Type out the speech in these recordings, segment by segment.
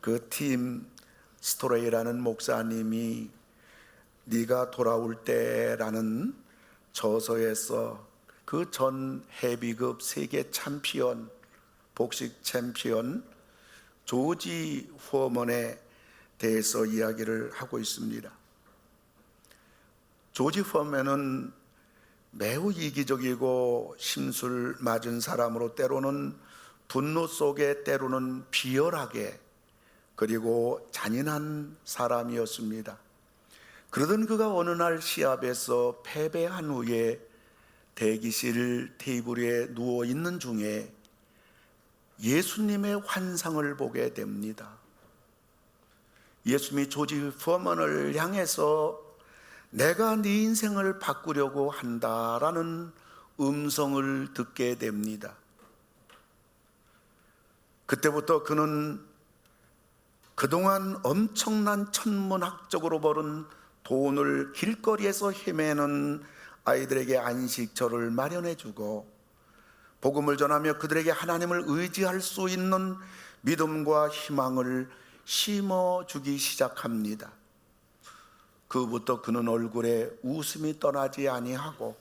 그 팀 스토레이라는 목사님이 네가 돌아올 때라는 저서에서 그 전 헤비급 세계 챔피언, 복식 챔피언 조지 포먼에 대해서 이야기를 하고 있습니다. 조지 포먼은 매우 이기적이고 심술 맞은 사람으로, 때로는 분노 속에 때로는 비열하게, 그리고 잔인한 사람이었습니다. 그러던 그가 어느 날 시합에서 패배한 후에 대기실 테이블에 누워 있는 중에 예수님의 환상을 보게 됩니다. 예수님이 조지 포먼을 향해서 내가 네 인생을 바꾸려고 한다라는 음성을 듣게 됩니다. 그때부터 그는 그동안 엄청난 천문학적으로 벌은 돈을 길거리에서 헤매는 아이들에게 안식처를 마련해주고, 복음을 전하며 그들에게 하나님을 의지할 수 있는 믿음과 희망을 심어주기 시작합니다. 그부터 그는 얼굴에 웃음이 떠나지 아니하고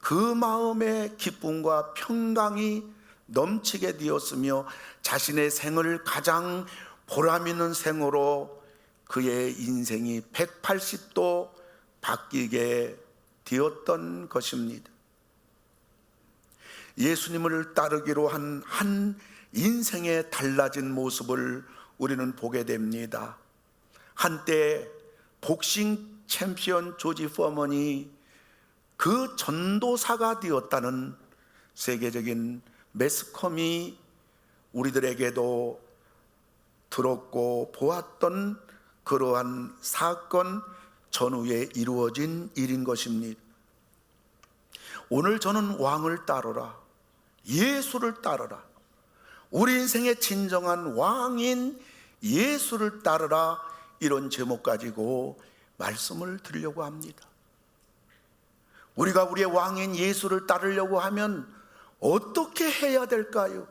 그 마음에 기쁨과 평강이 넘치게 되었으며, 자신의 생을 가장 보람있는 생으로 그의 인생이 180도 바뀌게 되었던 것입니다. 예수님을 따르기로 한 인생의 달라진 모습을 우리는 보게 됩니다. 한때 복싱 챔피언 조지 포먼이 그 전도사가 되었다는 세계적인 매스컴이 우리들에게도 들었고 보았던 그러한 사건 전후에 이루어진 일인 것입니다. 오늘 저는 왕을 따르라, 예수를 따르라, 우리 인생의 진정한 왕인 예수를 따르라, 이런 제목 가지고 말씀을 드리려고 합니다. 우리가 우리의 왕인 예수를 따르려고 하면 어떻게 해야 될까요?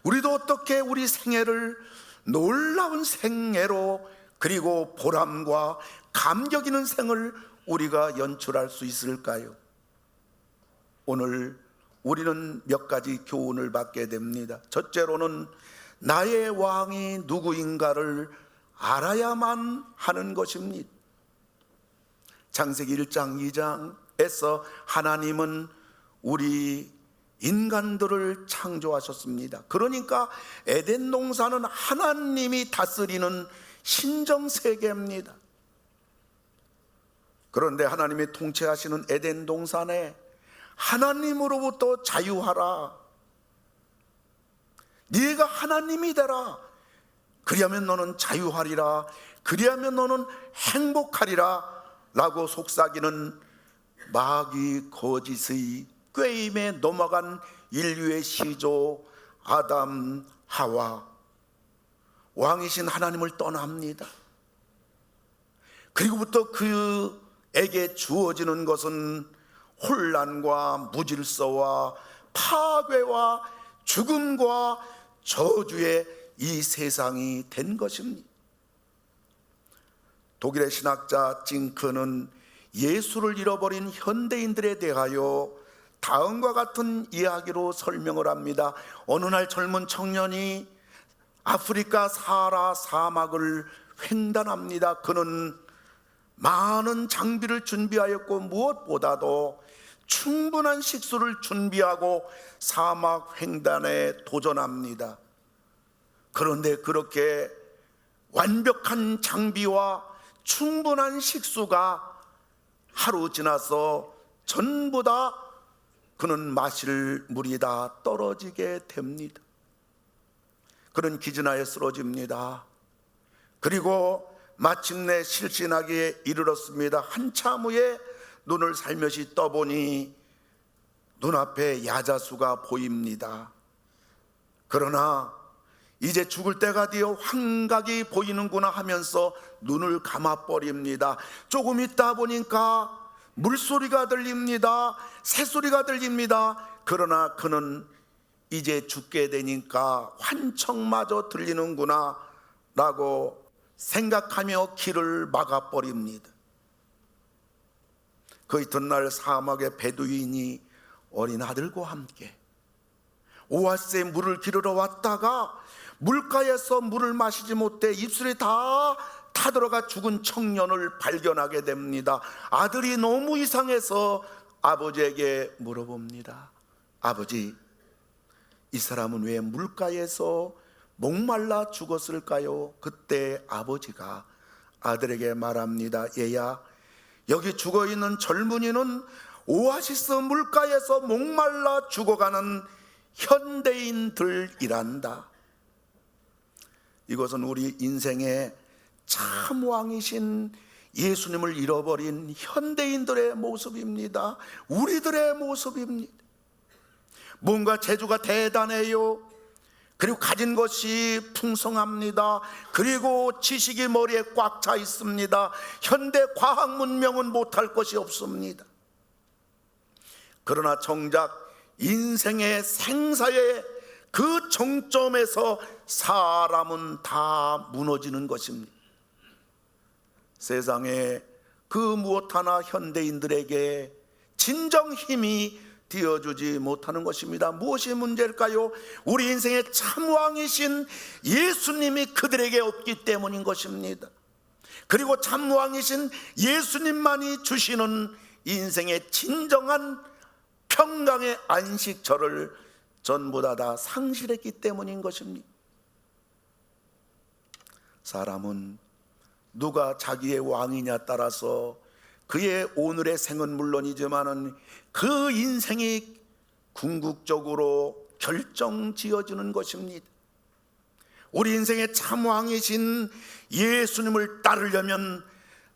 우리도 어떻게 우리 생애를 놀라운 생애로, 그리고 보람과 감격 있는 생을 우리가 연출할 수 있을까요? 오늘 우리는 몇 가지 교훈을 받게 됩니다. 첫째로는 나의 왕이 누구인가를 알아야만 하는 것입니다. 창세기 1장 2장에서 하나님은 우리 인간들을 창조하셨습니다. 그러니까 에덴 동산은 하나님이 다스리는 신정세계입니다. 그런데 하나님이 통치하시는 에덴 동산에 하나님으로부터 자유하라, 네가 하나님이 되라, 그리하면 너는 자유하리라, 그리하면 너는 행복하리라 라고 속삭이는 마귀 거짓의 꾀임에 넘어간 인류의 시조 아담 하와, 왕이신 하나님을 떠납니다. 그리고부터 그에게 주어지는 것은 혼란과 무질서와 파괴와 죽음과 저주의 이 세상이 된 것입니다. 독일의 신학자 징크는 예수를 잃어버린 현대인들에 대하여 다음과 같은 이야기로 설명을 합니다. 어느 날 젊은 청년이 아프리카 사하라 사막을 횡단합니다. 그는 많은 장비를 준비하였고 무엇보다도 충분한 식수를 준비하고 사막 횡단에 도전합니다. 그런데 그렇게 완벽한 장비와 충분한 식수가 하루 지나서 전부 다 그는 마실 물이 다 떨어지게 됩니다. 그는 기진하여 쓰러집니다. 그리고 마침내 실신하기에 이르렀습니다. 한참 후에 눈을 살며시 떠보니 눈앞에 야자수가 보입니다. 그러나 이제 죽을 때가 되어 환각이 보이는구나 하면서 눈을 감아버립니다. 조금 있다 보니까 물소리가 들립니다. 새소리가 들립니다. 그러나 그는 이제 죽게 되니까 환청마저 들리는구나 라고 생각하며 길을 막아버립니다. 그 이튿날 사막의 베두인이 어린 아들과 함께 오아시스에 물을 기르러 왔다가 물가에서 물을 마시지 못해 입술이 다 타들어가 죽은 청년을 발견하게 됩니다. 아들이 너무 이상해서 아버지에게 물어봅니다. 아버지, 이 사람은 왜 물가에서 목말라 죽었을까요? 그때 아버지가 아들에게 말합니다. 얘야, 여기 죽어있는 젊은이는 오아시스 물가에서 목말라 죽어가는 현대인들이란다. 이것은 우리 인생의 참 왕이신 예수님을 잃어버린 현대인들의 모습입니다. 우리들의 모습입니다. 뭔가 재주가 대단해요. 그리고 가진 것이 풍성합니다. 그리고 지식이 머리에 꽉 차 있습니다. 현대 과학 문명은 못할 것이 없습니다. 그러나 정작 인생의 생사의 그 정점에서 사람은 다 무너지는 것입니다. 세상에 그 무엇 하나 현대인들에게 진정 힘이 되어주지 못하는 것입니다. 무엇이 문제일까요? 우리 인생의 참왕이신 예수님이 그들에게 없기 때문인 것입니다. 그리고 참왕이신 예수님만이 주시는 인생의 진정한 평강의 안식처를 전부 다 상실했기 때문인 것입니다. 사람은 누가 자기의 왕이냐 따라서 그의 오늘의 생은 물론이지만은 그 인생이 궁극적으로 결정지어지는 것입니다. 우리 인생의 참 왕이신 예수님을 따르려면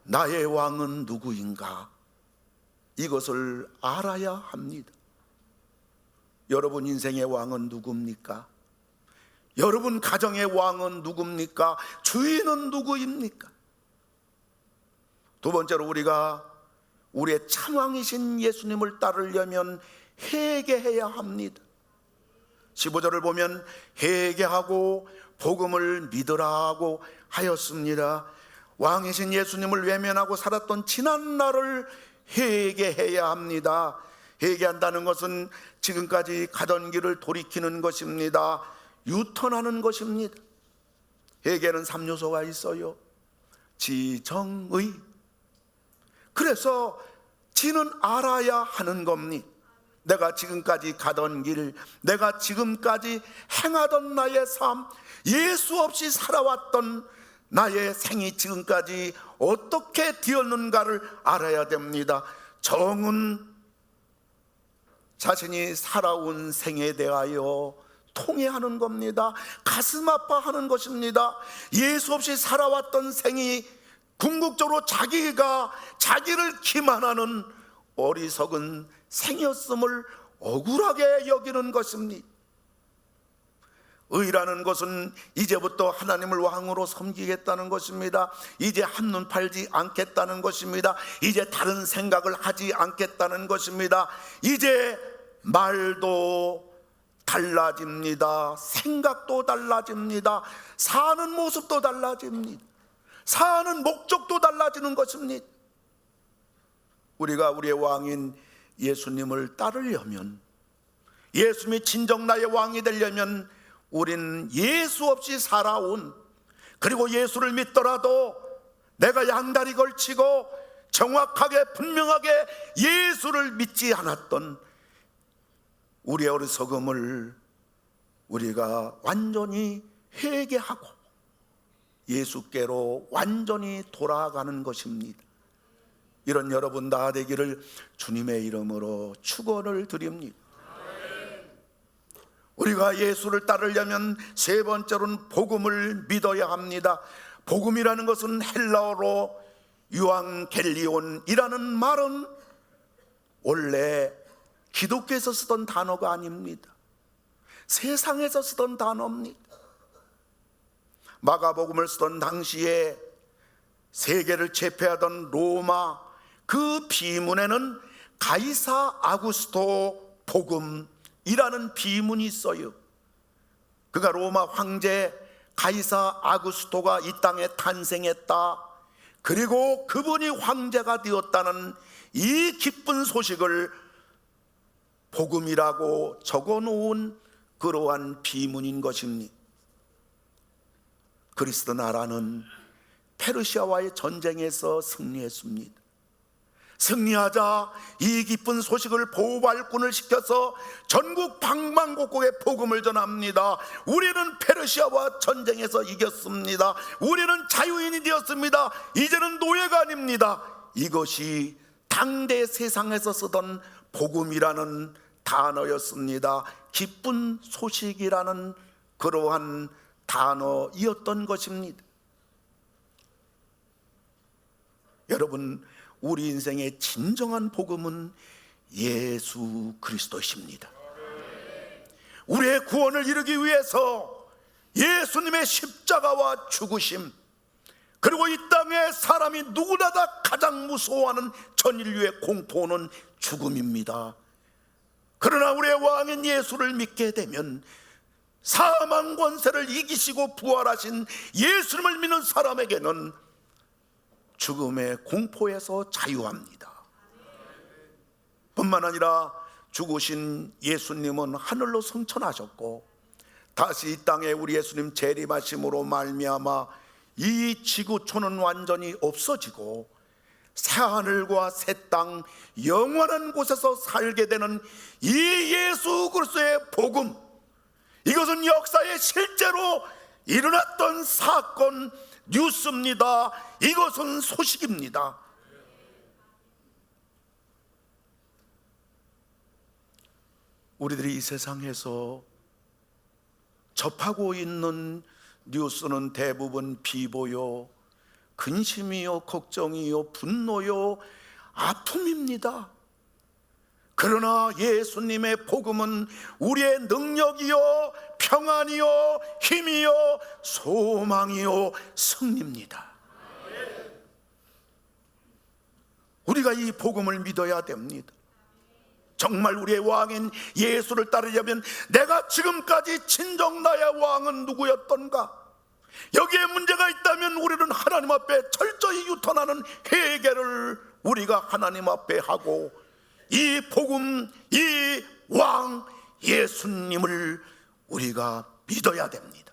나의 왕은 누구인가? 이것을 알아야 합니다. 여러분 인생의 왕은 누굽니까? 여러분 가정의 왕은 누굽니까? 주인은 누구입니까? 두 번째로 우리가 우리의 참왕이신 예수님을 따르려면 회개해야 합니다. 15절을 보면 회개하고 복음을 믿으라 하고 하였습니다. 왕이신 예수님을 외면하고 살았던 지난 날을 회개해야 합니다. 회개한다는 것은 지금까지 가던 길을 돌이키는 것입니다. 유턴하는 것입니다. 회개는 3요소가 있어요. 지정의. 그래서 지는 알아야 하는 겁니다. 내가 지금까지 가던 길, 내가 지금까지 행하던 나의 삶, 예수 없이 살아왔던 나의 생이 지금까지 어떻게 되었는가를 알아야 됩니다. 정은 자신이 살아온 생에 대하여 통회하는 겁니다. 가슴 아파하는 것입니다. 예수 없이 살아왔던 생이 궁극적으로 자기가 자기를 기만하는 어리석은 생이었음을 억울하게 여기는 것입니다. 의라는 것은 이제부터 하나님을 왕으로 섬기겠다는 것입니다. 이제 한눈 팔지 않겠다는 것입니다. 이제 다른 생각을 하지 않겠다는 것입니다. 이제 말도 달라집니다. 생각도 달라집니다. 사는 모습도 달라집니다. 사는 목적도 달라지는 것입니다. 우리가 우리의 왕인 예수님을 따르려면, 예수님이 진정 나의 왕이 되려면 우리는 예수 없이 살아온, 그리고 예수를 믿더라도 내가 양다리 걸치고 정확하게 분명하게 예수를 믿지 않았던 우리의 어리석음을 우리가 완전히 회개하고 예수께로 완전히 돌아가는 것입니다. 이런 여러분 다 되기를 주님의 이름으로 축원을 드립니다. 우리가 예수를 따르려면 세 번째로는 복음을 믿어야 합니다. 복음이라는 것은 헬라어로 유앙겔리온이라는 말은 원래 기독교에서 쓰던 단어가 아닙니다. 세상에서 쓰던 단어입니다. 마가복음을 쓰던 당시에 세계를 제패하던 로마 그 비문에는 가이사 아구스토 복음이라는 비문이 있어요. 그가 로마 황제 가이사 아구스토가 이 땅에 탄생했다, 그리고 그분이 황제가 되었다는 이 기쁜 소식을 복음이라고 적어놓은 그러한 비문인 것입니다. 그리스도 나라는 페르시아와의 전쟁에서 승리했습니다. 승리하자 이 기쁜 소식을 보발꾼을 시켜서 전국 방방곡곡에 복음을 전합니다. 우리는 페르시아와 전쟁에서 이겼습니다. 우리는 자유인이 되었습니다. 이제는 노예가 아닙니다. 이것이 당대 세상에서 쓰던 복음이라는 단어였습니다. 기쁜 소식이라는 그러한 단어이었던 것입니다. 여러분, 우리 인생의 진정한 복음은 예수 그리스도이십니다. 우리의 구원을 이루기 위해서 예수님의 십자가와 죽으심, 그리고 이 땅에 사람이 누구나 다 가장 무서워하는 전 인류의 공포는 죽음입니다. 그러나 우리의 왕인 예수를 믿게 되면 사망 권세를 이기시고 부활하신 예수님을 믿는 사람에게는 죽음의 공포에서 자유합니다. 뿐만 아니라 죽으신 예수님은 하늘로 승천하셨고 다시 이 땅에 우리 예수님 재림하심으로 말미암아 이 지구촌은 완전히 없어지고 새하늘과 새 땅 영원한 곳에서 살게 되는 이 예수 그리스도의 복음, 이것은 역사에 실제로 일어났던 사건 뉴스입니다. 이것은 소식입니다. 우리들이 이 세상에서 접하고 있는 뉴스는 대부분 비보요, 근심이요, 걱정이요, 분노요, 아픔입니다. 그러나 예수님의 복음은 우리의 능력이요, 평안이요, 힘이요, 소망이요, 승리입니다. 우리가 이 복음을 믿어야 됩니다. 정말 우리의 왕인 예수를 따르려면 내가 지금까지 진정 나의 왕은 누구였던가? 여기에 문제가 있다면 우리는 하나님 앞에 철저히 유턴하는 회개를 우리가 하나님 앞에 하고 이 복음, 이 왕 예수님을 우리가 믿어야 됩니다.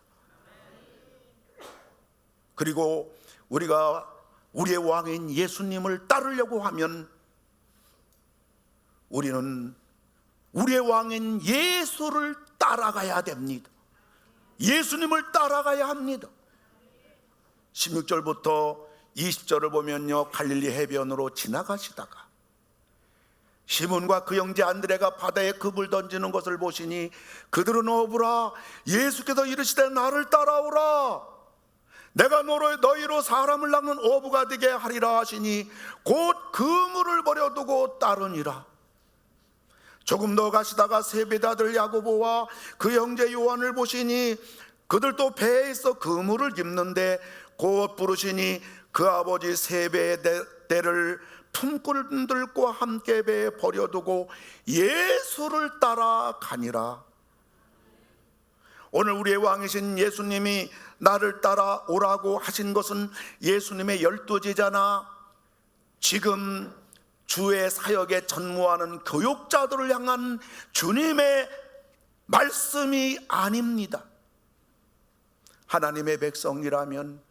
그리고 우리가 우리의 왕인 예수님을 따르려고 하면 우리는 우리의 왕인 예수를 따라가야 됩니다. 예수님을 따라가야 합니다. 16절부터 20절을 보면요, 갈릴리 해변으로 지나가시다가 시몬과 그 형제 안드레가 바다에 급을 던지는 것을 보시니 그들은 어부라. 예수께서 이르시되 나를 따라오라. 내가 너희로 사람을 낚는 어부가 되게 하리라 하시니 곧 그물을 버려두고 따르니라. 조금 더 가시다가 세베대 아들 야고보와 그 형제 요한을 보시니 그들도 배에 있어 그물을 깁는데 곧 부르시니 그 아버지 세베대를 품꾼들과 함께 배에 버려두고 예수를 따라가니라. 오늘 우리의 왕이신 예수님이 나를 따라오라고 하신 것은 예수님의 12제자나 지금 주의 사역에 전무하는 교육자들을 향한 주님의 말씀이 아닙니다. 하나님의 백성이라면,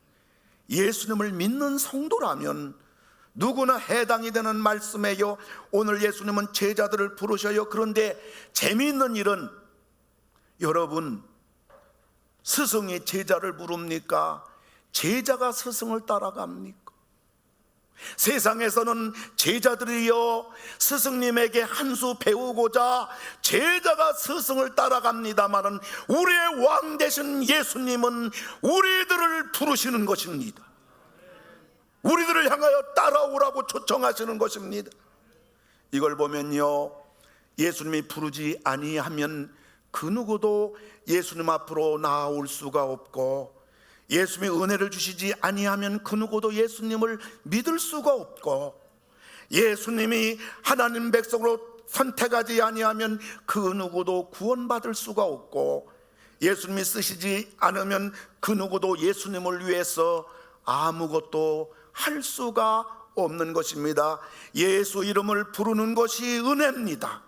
예수님을 믿는 성도라면 누구나 해당이 되는 말씀이에요. 오늘 예수님은 제자들을 부르셔요. 그런데 재미있는 일은 여러분, 스승이 제자를 부릅니까? 제자가 스승을 따라갑니까? 세상에서는 제자들이요 스승님에게 한 수 배우고자 제자가 스승을 따라갑니다마는 우리의 왕 되신 예수님은 우리들을 부르시는 것입니다. 우리들을 향하여 따라오라고 초청하시는 것입니다. 이걸 보면요, 예수님이 부르지 아니하면 그 누구도 예수님 앞으로 나아올 수가 없고, 예수님이 은혜를 주시지 아니하면 그 누구도 예수님을 믿을 수가 없고, 예수님이 하나님 백성으로 선택하지 아니하면 그 누구도 구원받을 수가 없고, 예수님이 쓰시지 않으면 그 누구도 예수님을 위해서 아무것도 할 수가 없는 것입니다. 예수 이름을 부르는 것이 은혜입니다.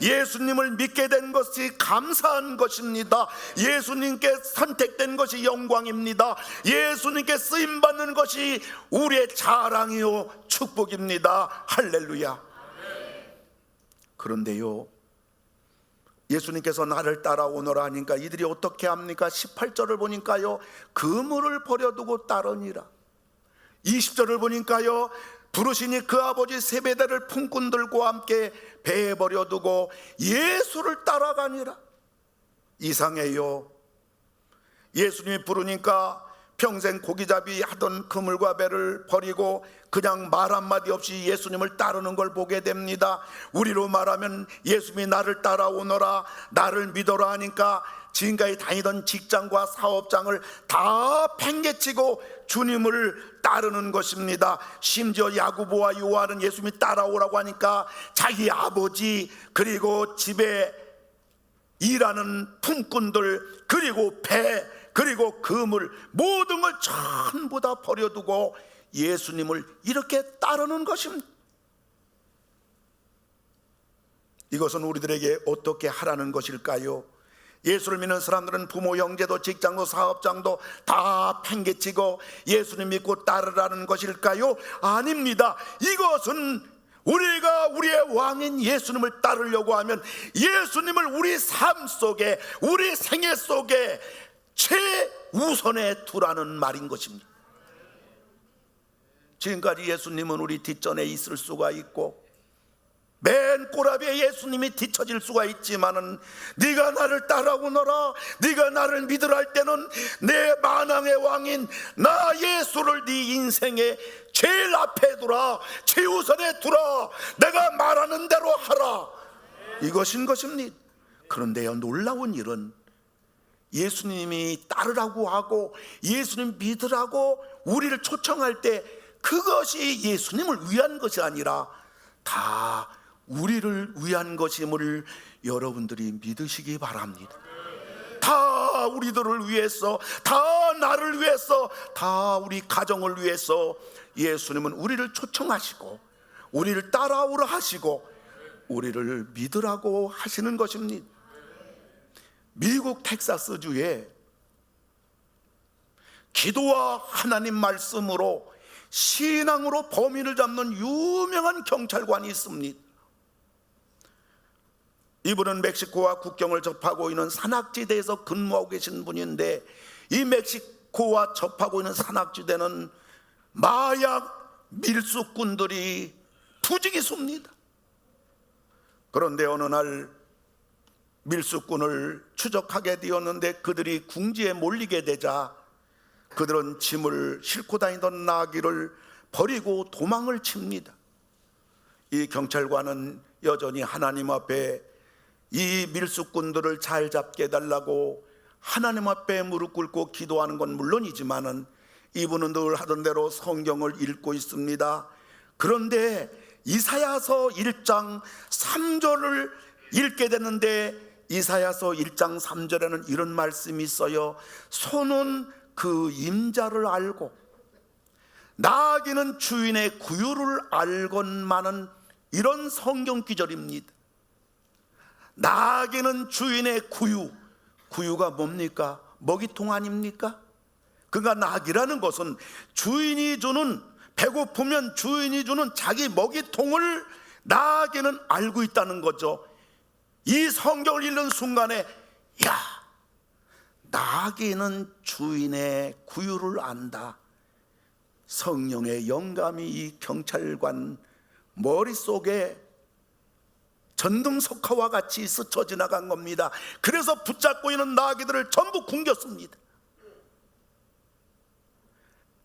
예수님을 믿게 된 것이 감사한 것입니다. 예수님께 선택된 것이 영광입니다. 예수님께 쓰임받는 것이 우리의 자랑이요 축복입니다. 할렐루야. 그런데요, 예수님께서 나를 따라오너라 하니까 이들이 어떻게 합니까? 18절을 보니까요, 그물을 버려두고 따르니라. 20절을 보니까요, 부르시니 그 아버지 세베대를 품꾼들과 함께 배에 버려두고 예수를 따라가니라. 이상해요. 예수님이 부르니까 평생 고기잡이 하던 그물과 배를 버리고 그냥 말 한마디 없이 예수님을 따르는 걸 보게 됩니다. 우리로 말하면 예수님이 나를 따라오너라, 나를 믿어라 하니까 지금까지 다니던 직장과 사업장을 다 팽개치고 주님을 따르는 것입니다. 심지어 야고보와 요한은 예수님이 따라오라고 하니까 자기 아버지, 그리고 집에 일하는 품꾼들, 그리고 배, 그리고 그물, 모든 걸 전부 다 버려두고 예수님을 이렇게 따르는 것입니다. 이것은 우리들에게 어떻게 하라는 것일까요? 예수를 믿는 사람들은 부모, 형제도, 직장도, 사업장도 다 팽개치고 예수님 믿고 따르라는 것일까요? 아닙니다. 이것은 우리가 우리의 왕인 예수님을 따르려고 하면 예수님을 우리 삶 속에, 우리 생애 속에 최우선에 두라는 말인 것입니다. 지금까지 예수님은 우리 뒷전에 있을 수가 있고 맨 꼬라비에 예수님이 뒤처질 수가 있지만은, 네가 나를 따라오너라, 네가 나를 믿으라 할 때는 내 만왕의 왕인 나 예수를 네 인생에 제일 앞에 두라, 최우선에 두라, 내가 말하는 대로 하라, 이것인 것입니다. 그런데요, 놀라운 일은 예수님이 따르라고 하고 예수님 믿으라고 우리를 초청할 때 그것이 예수님을 위한 것이 아니라 다 우리를 위한 것임을 여러분들이 믿으시기 바랍니다. 다 우리들을 위해서, 다 나를 위해서, 다 우리 가정을 위해서 예수님은 우리를 초청하시고 우리를 따라오라 하시고 우리를 믿으라고 하시는 것입니다. 미국 텍사스주에 기도와 하나님 말씀으로 신앙으로 범인을 잡는 유명한 경찰관이 있습니다. 이분은 멕시코와 국경을 접하고 있는 산악지대에서 근무하고 계신 분인데, 이 멕시코와 접하고 있는 산악지대는 마약 밀수꾼들이 부지기수입니다. 그런데 어느 날 밀수꾼을 추적하게 되었는데 그들이 궁지에 몰리게 되자 그들은 짐을 싣고 다니던 나귀를 버리고 도망을 칩니다. 이 경찰관은 여전히 하나님 앞에 이 밀수꾼들을 잘 잡게 해달라고 하나님 앞에 무릎 꿇고 기도하는 건 물론이지만은 이분은 늘 하던 대로 성경을 읽고 있습니다. 그런데 이사야서 1장 3절을 읽게 되는데, 이사야서 1장 3절에는 이런 말씀이 있어요. 소는 그 임자를 알고 나귀는 주인의 구유를 알건만은, 이런 성경 구절입니다. 나귀는 주인의 구유, 구유가 뭡니까? 먹이통 아닙니까? 그러니까 나귀라는 것은 주인이 주는, 배고프면 주인이 주는 자기 먹이통을 나귀는 알고 있다는 거죠. 이 성경을 읽는 순간에, 야, 나귀는 주인의 구유를 안다. 성령의 영감이 이 경찰관 머릿속에 전등석화와 같이 스쳐 지나간 겁니다. 그래서 붙잡고 있는 나귀들을 전부 굶겼습니다.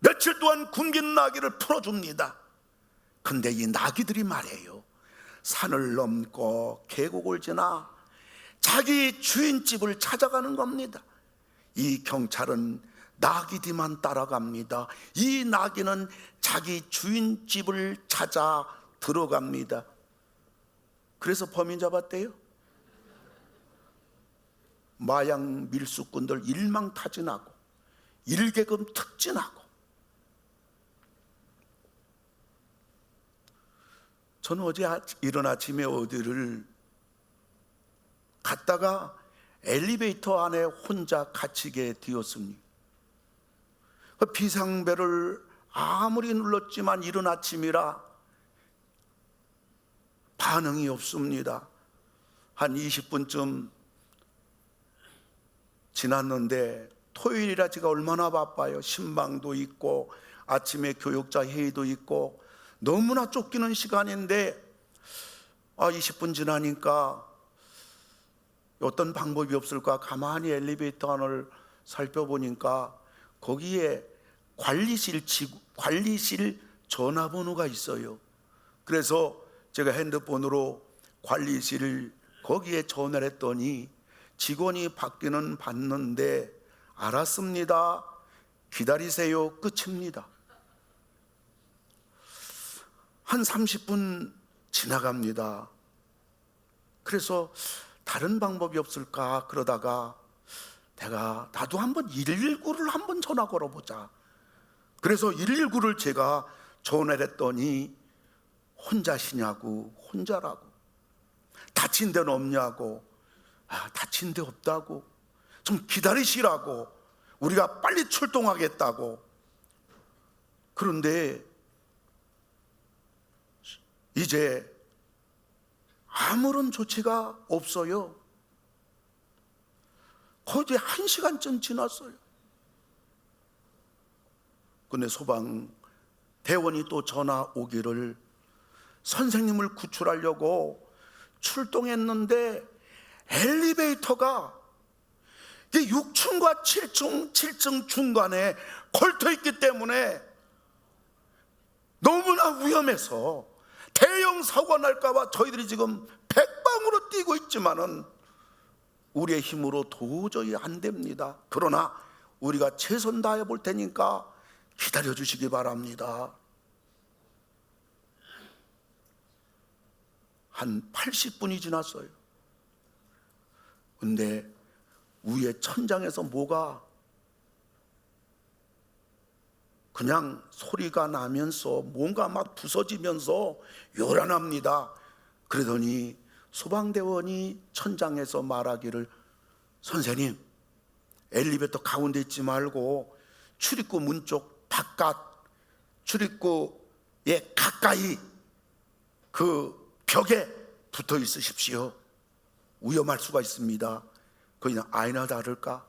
며칠 동안 굶긴 나귀를 풀어줍니다. 근데 이 나귀들이 말이에요, 산을 넘고 계곡을 지나 자기 주인집을 찾아가는 겁니다. 이 경찰은 나귀 뒤만 따라갑니다. 이 나귀는 자기 주인집을 찾아 들어갑니다. 그래서 범인 잡았대요. 마약 밀수꾼들 일망타진하고 일개금 특진하고. 저는 어제 이른 아침에 어디를 갔다가 엘리베이터 안에 혼자 갇히게 되었습니다. 그 비상벨을 아무리 눌렀지만 이른 아침이라 반응이 없습니다. 한 20분쯤 지났는데 토요일이라 제가 얼마나 바빠요. 신방도 있고 아침에 교육자 회의도 있고 너무나 쫓기는 시간인데 20분 지나니까 어떤 방법이 없을까 가만히 엘리베이터 안을 살펴보니까 거기에 관리실 전화번호가 있어요. 그래서 제가 핸드폰으로 관리실 거기에 전화를 했더니 직원이 받기는 받는데 알았습니다. 기다리세요. 끝입니다. 한 30분 지나갑니다. 그래서 다른 방법이 없을까 그러다가 나도 한번 119를 한번 전화 걸어보자. 그래서 119를 제가 전화를 했더니 혼자시냐고. 혼자라고. 다친 데는 없냐고. 다친 데 없다고. 좀 기다리시라고. 우리가 빨리 출동하겠다고. 그런데 이제 아무런 조치가 없어요. 거의 1시간쯤 지났어요. 근데 소방대원이 또 전화 오기를 선생님을 구출하려고 출동했는데 엘리베이터가 6층과 7층 중간에 걸터 있기 때문에 너무나 위험해서 대형 사고가 날까봐 저희들이 지금 백방으로 뛰고 있지만은 우리의 힘으로 도저히 안 됩니다. 그러나 우리가 최선 다해 볼 테니까 기다려 주시기 바랍니다. 한 80분이 지났어요. 근데 위에 천장에서 뭐가 그냥 소리가 나면서 뭔가 막 부서지면서 요란합니다. 그러더니 소방대원이 천장에서 말하기를 선생님 엘리베이터 가운데 있지 말고 출입구 문 쪽 바깥 출입구에 가까이 그 벽에 붙어 있으십시오. 위험할 수가 있습니다. 그냥 아니나 다를까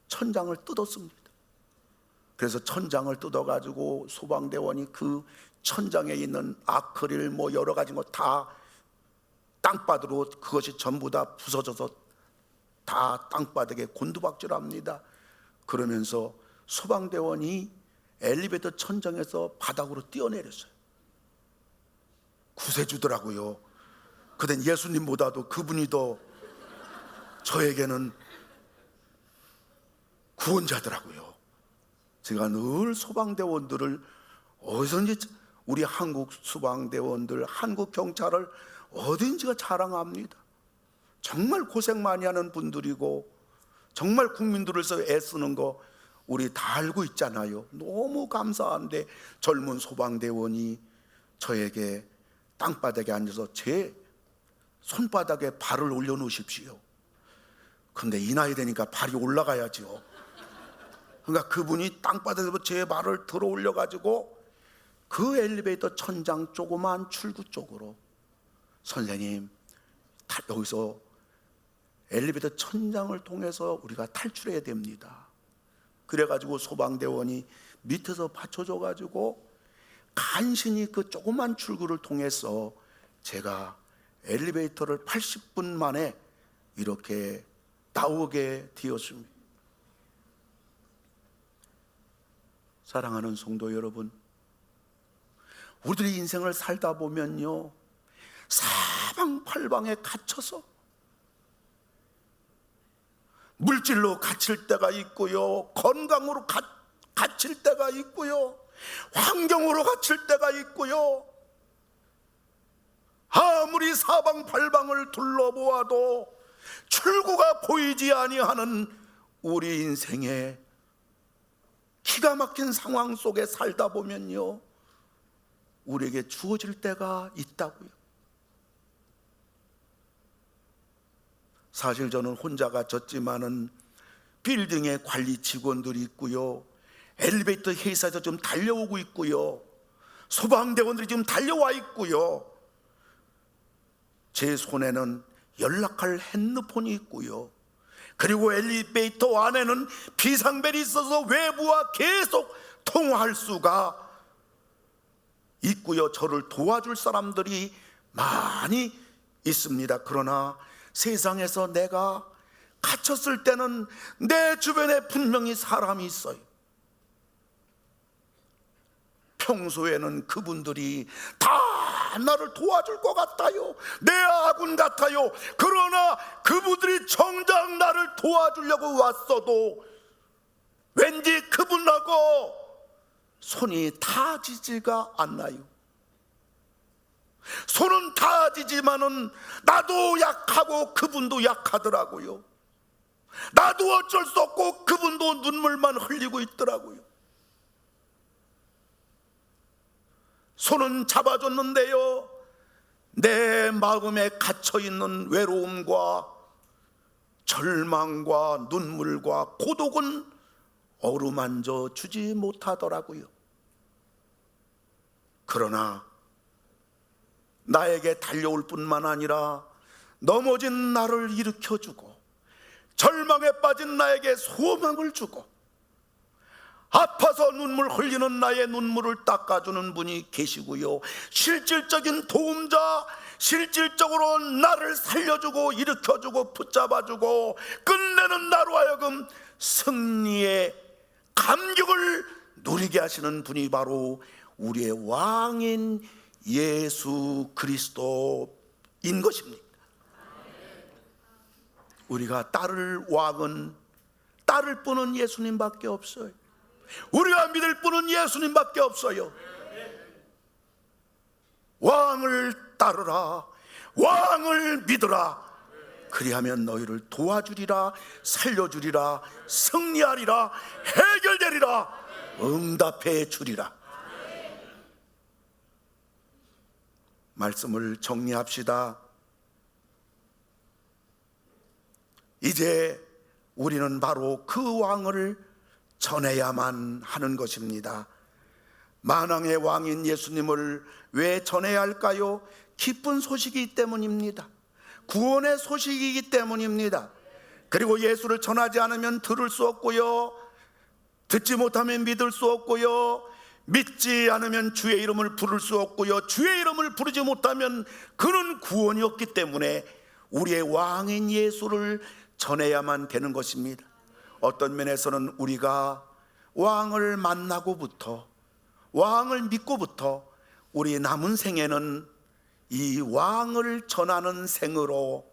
천장을 뜯었습니다. 그래서 천장을 뜯어가지고 소방대원이 그 천장에 있는 아크릴 뭐 여러 가지 거 다 땅바닥으로 그것이 전부 다 부서져서 다 땅바닥에 곤두박질합니다. 그러면서 소방대원이 엘리베이터 천장에서 바닥으로 뛰어내렸어요. 구세주더라고요. 그땐 예수님보다도 그분이 더 저에게는 구원자더라고요. 제가 늘 소방대원들을 어디선지 우리 한국 소방대원들, 한국 경찰을 어딘지가 자랑합니다. 정말 고생 많이 하는 분들이고 정말 국민들을 위해서 애쓰는 거 우리 다 알고 있잖아요. 너무 감사한데 젊은 소방대원이 저에게 땅바닥에 앉아서 제 손바닥에 발을 올려놓으십시오. 근데 이 나이 되니까 발이 올라가야죠. 그러니까 그분이 땅바닥에서 제 발을 들어 올려가지고 그 엘리베이터 천장 조그만 출구 쪽으로 선생님 여기서 엘리베이터 천장을 통해서 우리가 탈출해야 됩니다. 그래가지고 소방대원이 밑에서 받쳐줘가지고 간신히 그 조그만 출구를 통해서 제가 엘리베이터를 80분 만에 이렇게 나오게 되었습니다. 사랑하는 성도 여러분, 우리들이 인생을 살다 보면요 사방팔방에 갇혀서 물질로 갇힐 때가 있고요, 건강으로 갇힐 때가 있고요, 환경으로 갇힐 때가 있고요. 아무리 사방팔방을 둘러보아도 출구가 보이지 아니하는 우리 인생에 기가 막힌 상황 속에 살다 보면요, 우리에게 주어질 때가 있다고요. 사실 저는 혼자가 졌지만은 빌딩에 관리 직원들이 있고요, 엘리베이터 회사에서 좀 달려오고 있고요, 소방대원들이 지금 달려와 있고요, 제 손에는 연락할 핸드폰이 있고요, 그리고 엘리베이터 안에는 비상벨이 있어서 외부와 계속 통화할 수가 있고요, 저를 도와줄 사람들이 많이 있습니다. 그러나 세상에서 내가 갇혔을 때는 내 주변에 분명히 사람이 있어요. 평소에는 그분들이 다 나를 도와줄 것 같아요, 내 아군 같아요. 그러나 그분들이 정작 나를 도와주려고 왔어도 왠지 그분하고 손이 닿아지지가 않나요? 손은 닿아지지만은 나도 약하고 그분도 약하더라고요. 나도 어쩔 수 없고 그분도 눈물만 흘리고 있더라고요. 손은 잡아줬는데요, 내 마음에 갇혀있는 외로움과 절망과 눈물과 고독은 어루만져 주지 못하더라고요. 그러나 나에게 달려올 뿐만 아니라 넘어진 나를 일으켜주고 절망에 빠진 나에게 소망을 주고 아파서 눈물 흘리는 나의 눈물을 닦아주는 분이 계시고요, 실질적인 도움자, 실질적으로 나를 살려주고 일으켜주고 붙잡아주고 끝내는 나로 하여금 승리의 감격을 누리게 하시는 분이 바로 우리의 왕인 예수 그리스도인 것입니다. 우리가 따를 왕은 따를 분은 예수님밖에 없어요. 우리가 믿을 분은 예수님밖에 없어요. 왕을 따르라, 왕을 믿으라. 그리하면 너희를 도와주리라, 살려주리라, 승리하리라, 해결되리라, 응답해 주리라. 말씀을 정리합시다. 이제 우리는 바로 그 왕을 전해야만 하는 것입니다. 만왕의 왕인 예수님을 왜 전해야 할까요? 기쁜 소식이기 때문입니다. 구원의 소식이기 때문입니다. 그리고 예수를 전하지 않으면 들을 수 없고요, 듣지 못하면 믿을 수 없고요, 믿지 않으면 주의 이름을 부를 수 없고요, 주의 이름을 부르지 못하면 그는 구원이 없기 때문에 우리의 왕인 예수를 전해야만 되는 것입니다. 어떤 면에서는 우리가 왕을 만나고부터, 왕을 믿고부터 우리 남은 생에는 이 왕을 전하는 생으로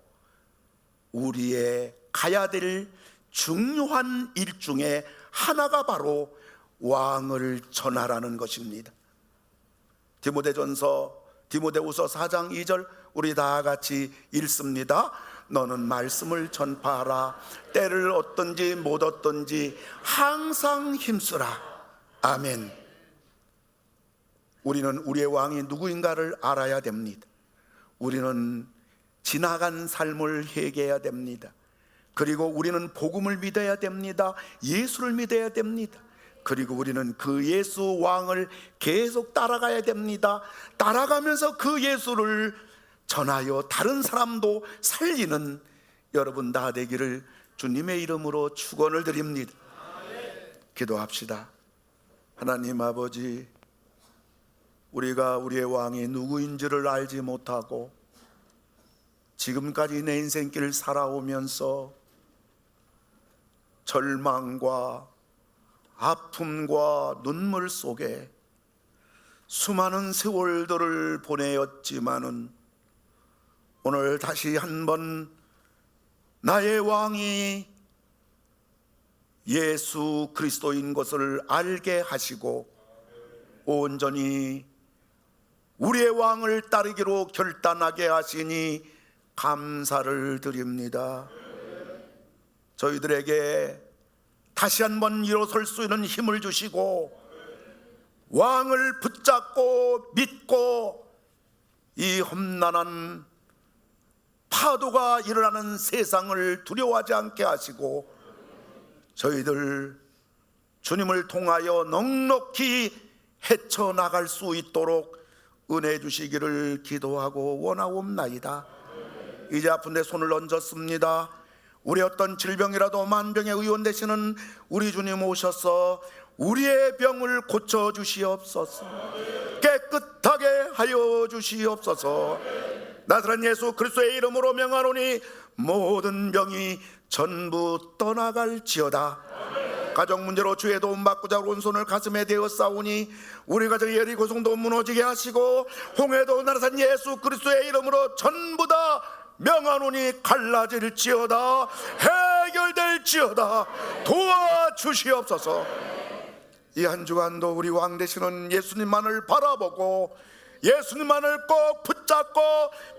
우리의 가야 될 중요한 일 중에 하나가 바로 왕을 전하라는 것입니다. 디모데후서 4장 2절 우리 다 같이 읽습니다. 너는 말씀을 전파하라. 때를 얻든지 못 얻든지 항상 힘쓰라. 아멘. 우리는 우리의 왕이 누구인가를 알아야 됩니다. 우리는 지나간 삶을 회개해야 됩니다. 그리고 우리는 복음을 믿어야 됩니다. 예수를 믿어야 됩니다. 그리고 우리는 그 예수 왕을 계속 따라가야 됩니다. 따라가면서 그 예수를 전하여 다른 사람도 살리는 여러분 다 되기를 주님의 이름으로 축원을 드립니다. 기도합시다. 하나님 아버지, 우리가 우리의 왕이 누구인지를 알지 못하고 지금까지 내 인생길을 살아오면서 절망과 아픔과 눈물 속에 수많은 세월들을 보내었지만은 오늘 다시 한번 나의 왕이 예수 그리스도인 것을 알게 하시고 온전히 우리의 왕을 따르기로 결단하게 하시니 감사를 드립니다. 저희들에게 다시 한번 일어설 수 있는 힘을 주시고 왕을 붙잡고 믿고 이 험난한 파도가 일어나는 세상을 두려워하지 않게 하시고 저희들 주님을 통하여 넉넉히 헤쳐나갈 수 있도록 은혜 주시기를 기도하고 원하옵나이다. 이제 아픈 데 손을 얹었습니다. 우리 어떤 질병이라도 만병의 의원 되시는 우리 주님 오셔서 우리의 병을 고쳐 주시옵소서. 깨끗하게 하여 주시옵소서. 나사렛 예수 그리스도의 이름으로 명하노니 모든 병이 전부 떠나갈지어다. 가정 문제로 주의 도움 받고자 오른손을 가슴에 대어 싸우니 우리 가정의 여리고 성도 무너지게 하시고 홍해도 나사렛 예수 그리스도의 이름으로 전부 다 명하노니 갈라질지어다. 해결될지어다. 도와주시옵소서. 이 한 주간도 우리 왕 되시는 예수님만을 바라보고 예수님만을 꼭 붙잡고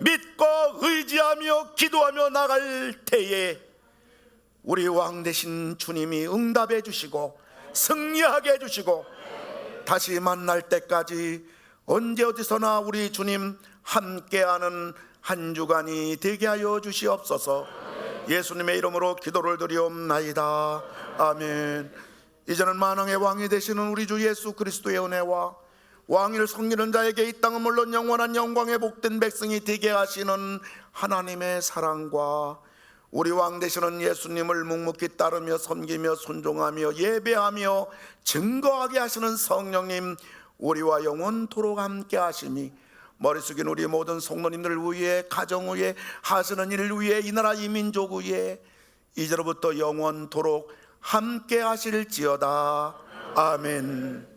믿고 의지하며 기도하며 나갈 때에 우리 왕 되신 주님이 응답해 주시고 승리하게 해 주시고 다시 만날 때까지 언제 어디서나 우리 주님 함께하는 한 주간이 되게 하여 주시옵소서. 예수님의 이름으로 기도를 드리옵나이다. 아멘. 이제는 만왕의 왕이 되시는 우리 주 예수 그리스도의 은혜와 왕위를 섬기는 자에게 이 땅은 물론 영원한 영광의 복된 백성이 되게 하시는 하나님의 사랑과 우리 왕 되시는 예수님을 묵묵히 따르며 섬기며 순종하며 예배하며 증거하게 하시는 성령님 우리와 영원토록 함께 하심이 머리 숙인 우리 모든 성도님들 위해 가정 위해 하시는 일 위해 이 나라 이 민족 위해 이제로부터 영원토록 함께 하실지어다. 아멘.